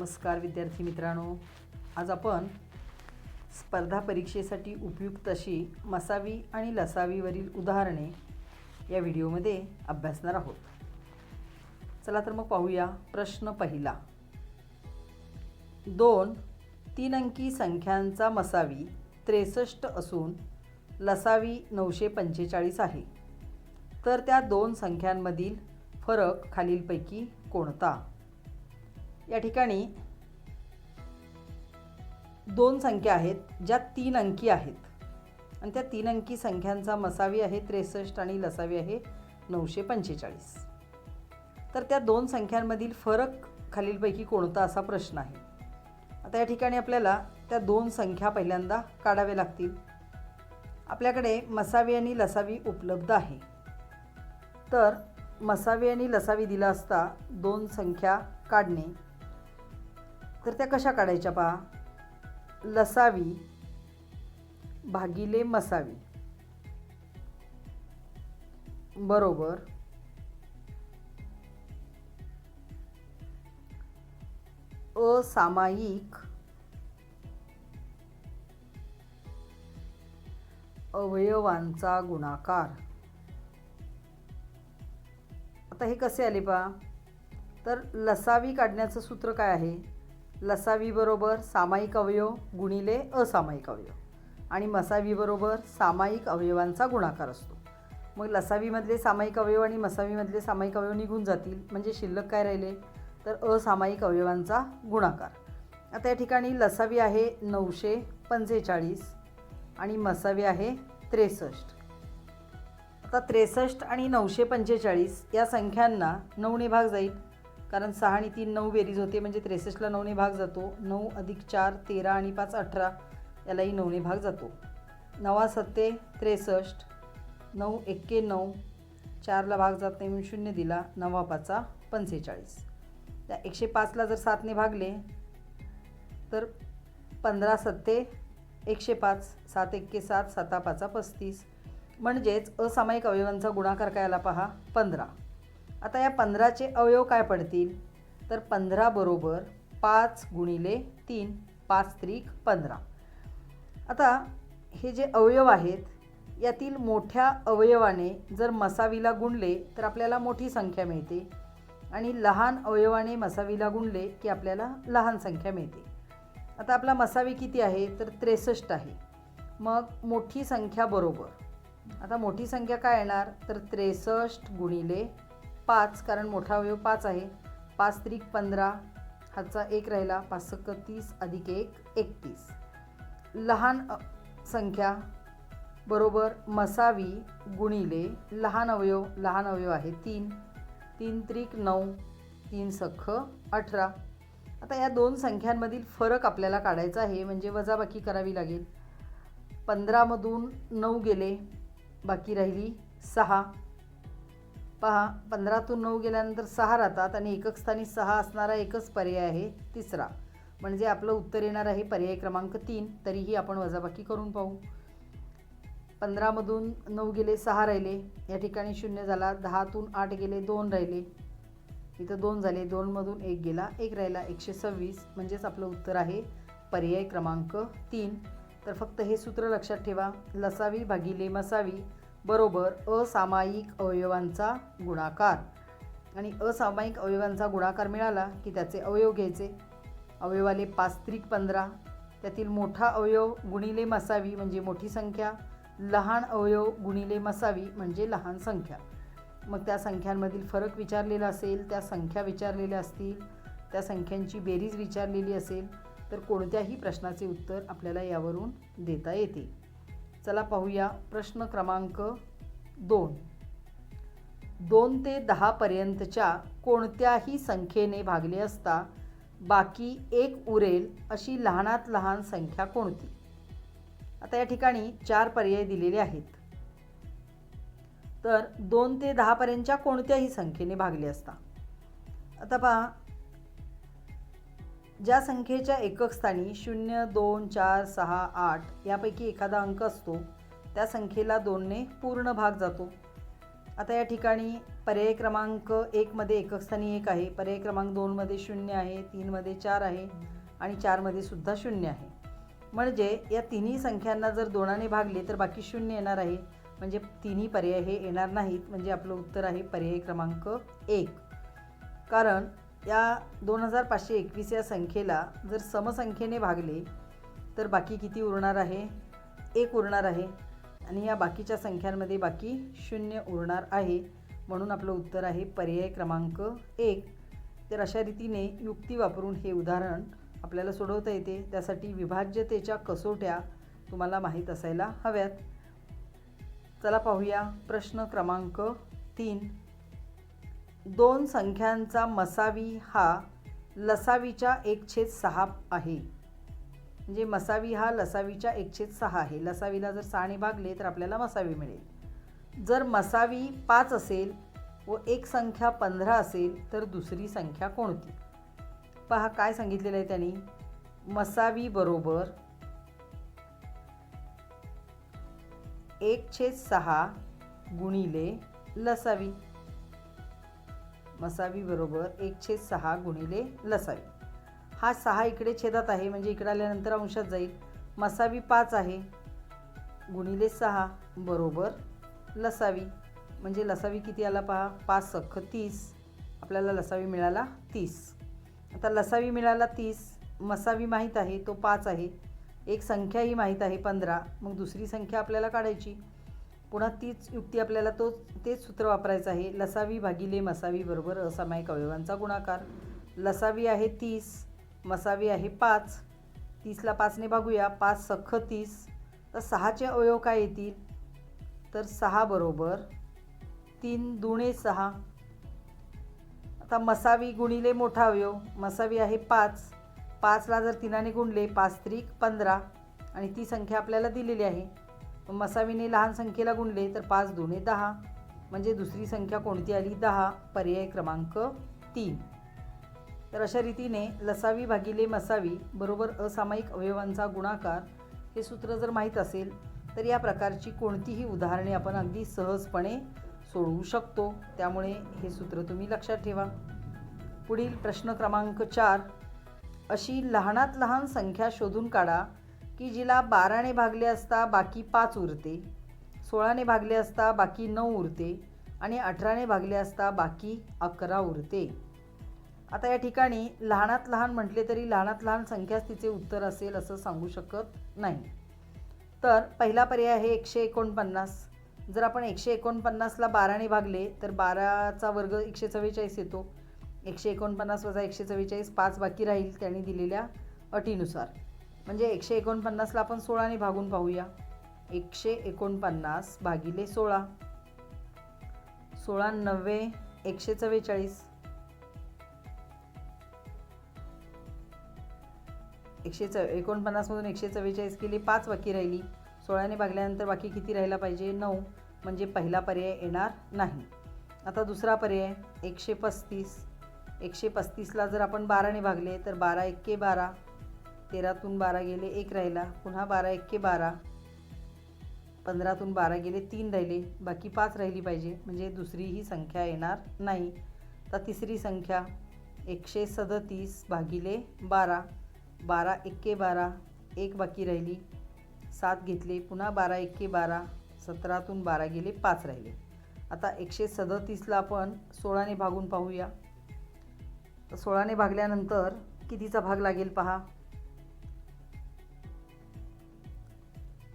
नमस्कार विद्यार्थी मित्रांनो, आज आपण स्पर्धा परीक्षेसाठी उपयुक्त अशी मसावी आणि लसावीवरील उदाहरणे या व्हिडिओमध्ये अभ्यासणार आहोत. चला तर मग पाहूया. प्रश्न पहिला. 2 3 अंकी संख्यांचा मसावी 63 असून लसावी 945 आहे. तर त्या दोन संख्यांमधील फरक खालीलपैकी कोणता? या ठिकाणी दोन संख्या आहेत ज्या 3 अंकी आहेत आणि त्या 3 अंकी संख्यांचा मसावी आहे 63 आणि लसावी आहे 945. तर त्या दोन संख्यांमधील फरक खालीलपैकी कोणता असा प्रश्न आहे. आता या ठिकाणी आपल्याला त्या दोन संख्या पहिल्यांदा काढाव्या लागतील. आपल्याकडे मसावी आणि लसावी उपलब्ध आहे. तर मसावी आणि लसावी दिला असता दोन संख्या काढणे, तर त्या कशा काढायच्या पहा. लसावी भागिले मसावी बरोबर असामायिक अवयवांचा गुणाकार. आता हे कसे आले पहा. तर लसावी काढण्याचं सूत्र काय आहे. लसावी बरोबर सामायिक अवयव गुणिले असामायिक अवयव आणि मसावी बरोबर सामायिक अवयवांचा गुणाकार असतो. मग लसावीमधले सामायिक अवयव आणि मसावीमधले सामायिक अवयव निघून जातील, म्हणजे शिल्लक काय राहिले तर असामायिक अवयवांचा गुणाकार. आता या ठिकाणी लसावी आहे 945 आणि मसावी आहे 63. आता 63 आणि 945 या संख्यांना 9ने भाग जाईल, कारण 6 आणि 3 9 बेरीज होते, म्हणजे 63ला 9ने भाग जातो. 9 अधिक 4 13 आणि 5 18, यालाही 9ने भाग जातो. 9 7 63, 9 1 9, 4ला भाग जात नाही म्हणून 0 दिला. 9 5 45. त्या 105ला जर 7ने भागले तर 15 7 105, 7 1 7, 7 5 35, म्हणजेच असामायिक अवयवांचा गुणाकार काय आला पहा 15. आता या 15चे अवयव काय पडतील तर 15 बरोबर 5 गुणिले 3, 5 त्रिक 15. आता हे जे अवयव आहेत यातील मोठ्या अवयवाने जर मसावीला गुणले तर आपल्याला मोठी संख्या मिळते आणि लहान अवयवाने मसावीला गुणले की आपल्याला लहान संख्या मिळते. आता आपला मसावी किती आहे तर 63 आहे. मग मोठी संख्या बरोबर, आता मोठी संख्या काय येणार तर 63 गुणिले 5, कारण मोठा अवयव 5 आहे. 5 त्रिक 15, हातचा 1 राहिला. 5 सक 30 अधिक 1 31. लहान संख्या बरोबर मसावी गुणिले लहान अवयव आहे 3. 3 त्रिक 9, 3 सख 18. आता या दोन संख्यांमधील फरक आपल्याला काढायचा आहे, म्हणजे वजाबाकी करावी लागेल. 15मधून 9 गेले, बाकी राहिली 6. पहा 15तून 9 गेल्यानंतर 6 राहतात आणि एकक स्थानी 6 असणारा एकच पर्याय आहे तिसरा, म्हणजे आपलं उत्तर येणार आहे पर्याय क्रमांक 3. तरीही आपण वजाबाकी करून पाहू. 15मधून 9 गेले, 6 राहिले, या ठिकाणी 0 झाला. 10तून 8 गेले, 2 राहिले, इथं 2 झाले. 2मधून 1 गेला, 1 राहिला. 126, म्हणजेच आपलं उत्तर आहे पर्याय क्रमांक 3. तर फक्त हे सूत्र लक्षात ठेवा. लसावी भागिले मसावी बरोबर असामायिक अवयवांचा गुणाकार. आणि असामायिक अवयवांचा गुणाकार मिळाला की त्याचे अवयव घ्यायचे. अवयवाले 5 त्रिक 15, त्यातील मोठा अवयव गुणिले मसावी म्हणजे मोठी संख्या, लहान अवयव गुणिले मसावी म्हणजे लहान संख्या. मग त्या संख्यांमधील फरक विचारलेला असेल, त्या संख्या विचारलेल्या असतील, त्या संख्यांची बेरीज विचारलेली असेल, तर कोणत्याही प्रश्नाचे उत्तर आपल्याला यावरून देता येते. चला पाहूया. प्रश्न क्रमांक 2. 2 ते 10 पर्यंतच्या कोणत्याही संख्येने भागले असता बाकी 1 उरेल अशी लहानात लहान संख्या कोणती? आता या ठिकाणी 4 पर्याय दिलेले आहेत. तर 2 ते 10 पर्यंतच्या कोणत्याही संख्येने भागले असता, आता पहा, ज्या संख्येच्या एकक स्थानी 0 2 4 6 8 यापैकी एखादा अंक असतो त्या संख्येला 2ने पूर्ण भाग जातो. आता या ठिकाणी पर्याय क्रमांक 1मध्ये एकक स्थानी 1 आहे, पर्याय क्रमांक 2मध्ये 0 आहे, 3मध्ये 4 आहे आणि 4मध्ये सुद्धा 0 आहे. म्हणजे या तिन्ही संख्यांना जर 2ने भागले तर बाकी 0 येणार आहे, म्हणजे तिन्ही पर्याय हे येणार नाहीत. म्हणजे आपलं उत्तर आहे पर्याय क्रमांक 1. कारण या 2521 या संख्येला जर समसंख्येने भागले तर बाकी किती उरणार आहे? 1 उरणार आहे आणि या बाकीच्या संख्यांमध्ये बाकी 0 उरणार आहे. म्हणून आपलं उत्तर आहे पर्याय क्रमांक 1. तर अशा रीतीने युक्ती वापरून हे उदाहरण आपल्याला सोडवता येते. त्यासाठी विभाज्यतेच्या कसोट्या तुम्हाला माहीत असायला हव्यात. चला पाहूया प्रश्न क्रमांक 3. 2 संख्यांचा मसावी हा लसावीच्या 1/6 आहे. म्हणजे मसावी हा लसावीच्या 1/6 आहे. लसावीला जर 6ने भागले तर आपल्याला मसावी मिळेल. जर मसावी 5 असेल व एक संख्या 15 असेल तर दुसरी संख्या कोणती? पहा काय सांगितलेलं आहे त्यांनी. मसावी बरोबर 1/6 गुणिले लसावी. मसावी बरोबर 1/6 गुणिले लसावी. हा 6 इकडे छेदात आहे म्हणजे इकडे आल्यानंतर अंशात जाईल. मसावी 5 आहे गुणिले 6 बरोबर लसावी. म्हणजे लसावी किती आला पहा. 5 सख्ख 30. आपल्याला लसावी मिळाला 30. आता लसावी मिळाला 30, मसावी माहीत आहे तो 5 आहे, एक संख्याही माहीत आहे 15. मग दुसरी संख्या आपल्याला काढायची. पुन्हा तीच युक्ती आपल्याला तेच सूत्र वापरायचं आहे. लसावी भागिले मसावी बरोबर असामायिक अवयवांचा गुणाकार. लसावी आहे 30, मसावी आहे 5. 30ला 5ने भागूया. 5 सख्ख 30. तर 6चे अवयव काय येतील? तर 6 बरोबर 3 दुणे 6. आता मसावी गुणिले मोठा अवयव. मसावी आहे 5. 5ला जर 3ने गुणले 5 त्रिक 15 आणि ती संख्या आपल्याला दिलेली आहे. मसावीने लहान संख्येला गुणले तर 5 दुणे 10. म्हणजे दुसरी संख्या कोणती आली? 10. पर्याय क्रमांक 3. तर अशा रीतीने लसावी भागिले मसावी बरोबर असामायिक अवयवांचा गुणाकार हे सूत्र जर माहीत असेल तर या प्रकारची कोणतीही उदाहरणे आपण अगदी सहजपणे सोडवू शकतो. त्यामुळे हे सूत्र तुम्ही लक्षात ठेवा. पुढील प्रश्न क्रमांक 4. अशी लहानात लहान संख्या शोधून काढा की जिला 12ने भागले असता बाकी 5 उरते, 16ने भागले असता बाकी 9 उरते आणि 18ने भागले असता बाकी 11 उरते. आता या ठिकाणी लहानात लहान म्हटले तरी लहानात लहान संख्याच तिचे उत्तर असेल असं सांगू शकत नाही. तर पहिला पर्याय आहे 149. जर आपण 149ला 12ने भागले तर 12चा वर्ग 144 येतो. 149 वजा 144 5 बाकी राहील त्यांनी दिलेल्या अटीनुसार. म्हणजे 149ला आपण 16ने भागून पाहूया. 149 भागिले 16. 16 9 144. 149मधून 144 केली, 5 बाकी राहिली. 16ने भागल्यानंतर बाकी किती राहिला पाहिजे? 9. म्हणजे पहिला पर्याय येणार नाही. आता दुसरा पर्याय 135. 135ला जर आपण 12ने भागले तर 12 एक्के 12. 13तून 12 गेले 1 राहिला. पुन्हा 12 एक्के 12. 15तून 12 गेले 3 राहिले. बाकी 5 राहिली पाहिजे. म्हणजे दुसरी ही संख्या येणार नाही. तर तिसरी संख्या 137 भागिले 12. 12 एक्के 12. 1 बाकी राहिली. 7 घेतले. पुन्हा 12 एक्के 12. 17तून 12 गेले 5 राहिले. आता 137ला आपण 16ने भागून पाहूया. तर 16ने भागल्यानंतर कितीचा भाग लागेल पहा.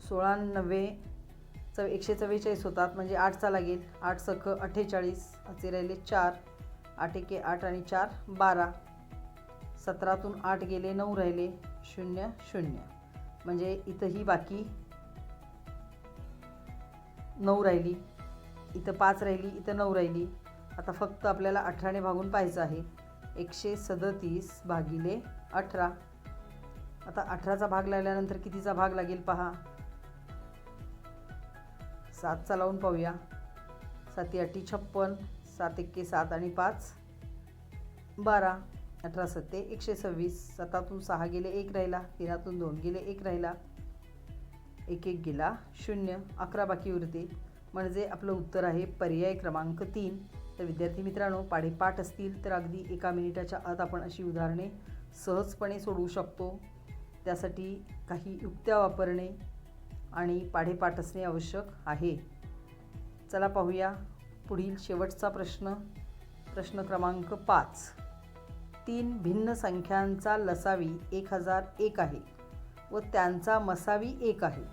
16 9 144 होतात म्हणजे 8चा लागेल. 8 सख 48. असे राहिले 4. 8 एके 8 आणि 4 12. 17तून 8 गेले 9 राहिले. 0 0. म्हणजे इथंही बाकी 9 राहिली. इथं 5 राहिली. इथं 9 राहिली. आता फक्त आपल्याला 18ने भागून पाहायचं आहे. 137 भागिले 18. आता 18चा भाग लागल्यानंतर कितीचा भाग लागेल पहा. 7चा लावून पाहूया. 7 8 56. 7 एक्के 7 आणि 5 12. 18 7 126. 7तून 6 गेले 1 राहिला. 13तून 2 गेले 1 राहिला. 1 1 गेला 0. 11 बाकी उरते. म्हणजे आपलं उत्तर आहे पर्याय क्रमांक 3. तर विद्यार्थी मित्रांनो, पाढेपाठ असतील तर अगदी 1 मिनिटाच्या आत आपण अशी उदाहरणे सहजपणे सोडवू शकतो. त्यासाठी काही युक्त्या वापरणे आणि पाढेपाठ असणे आवश्यक आहे. चला पाहूया पुढील शेवटचा प्रश्न. प्रश्न क्रमांक 5. 3 भिन्न संख्यांचा लसावी 1001 आहे व त्यांचा मसावी 1 आहे,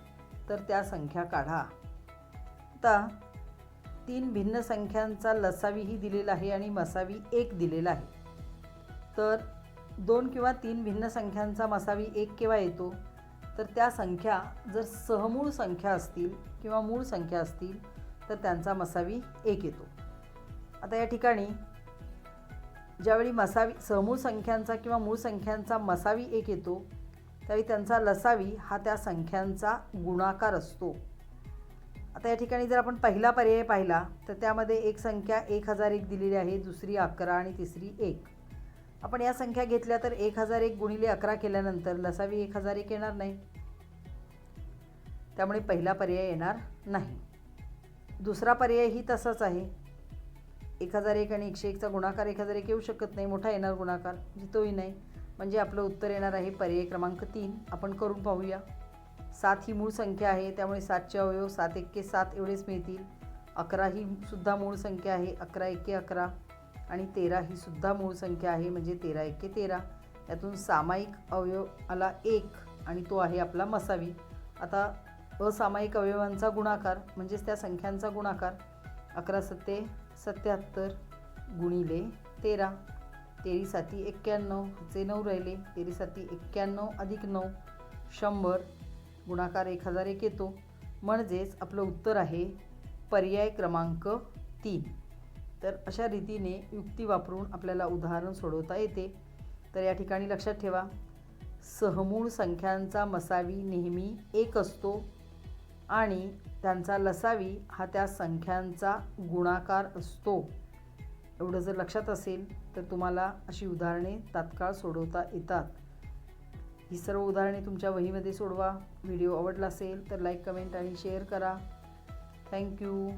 तर त्या संख्या काढा. आता 3 भिन्न संख्यांचा लसावीही दिलेला आहे आणि मसावी 1 दिलेला आहे. तर 2 किंवा 3 भिन्न संख्यांचा मसावी 1 केव्हा येतो? तर त्या संख्या जर सहमूळ संख्या असतील किंवा मूळ संख्या असतील तर त्यांचा मसावी 1 येतो. आता या ठिकाणी ज्यावेळी सहमूळ संख्यांचा किंवा मूळ संख्यांचा मसावी 1 येतो त्यावेळी त्यांचा लसावी हा त्या संख्यांचा गुणाकार असतो. आता या ठिकाणी जर आपण पहिला पर्याय पाहिला तर त्यामध्ये एक संख्या 1001 दिलेली आहे, दुसरी 11 आणि तिसरी 1. आपण या संख्या घेतल्या तर 1001 गुणिले 11 केल्यानंतर लसावी 1001 येणार नाही, त्यामुळे पहिला पर्याय येणार नाही. दुसरा पर्यायही तसाच आहे. 1001 आणि 101चा गुणाकार 1001 येऊ शकत नाही, मोठा येणार गुणाकार, म्हणजे तोही नाही. म्हणजे आपलं उत्तर येणार आहे पर्याय क्रमांक 3. आपण करून पाहूया. 7 ही मूळ संख्या आहे, त्यामुळे 7चे अवयव 7 एक्के 7 एवढेच मिळतील. 11 ही सुद्धा मूळ संख्या आहे, 11 एक्के 11. आणि 13 ही सुद्धा मूळ संख्या आहे, म्हणजे 13 एक्के 13. यातून सामायिक अवयव आला 1 आणि तो आहे आपला मसावी. आता असामायिक अवयवांचा गुणाकार म्हणजेच त्या संख्यांचा गुणाकार 11 सत्ते 77 गुणिले 13. 13 साती 91, चे 9 राहिले. 13 साती 91 अधिक 9 100. गुणाकार 1001 येतो. म्हणजेच आपलं उत्तर आहे पर्याय क्रमांक 3. तर अशा रीतीने युक्ती वापरून आपल्याला उदाहरण सोडवता येते. तर या ठिकाणी लक्षात ठेवा, सहमूळ संख्यांचा मसावी नेहमी 1 असतो आणि त्यांचा लसावी हा त्या संख्यांचा गुणाकार असतो. एवढं जर लक्षात असेल तर तुम्हाला अशी उदाहरणे तात्काळ सोडवता येतात. ही सर्व उदाहरणे तुमच्या वहीमध्ये सोडवा. व्हिडिओ आवडला असेल तर लाईक, कमेंट आणि शेअर करा. थँक्यू.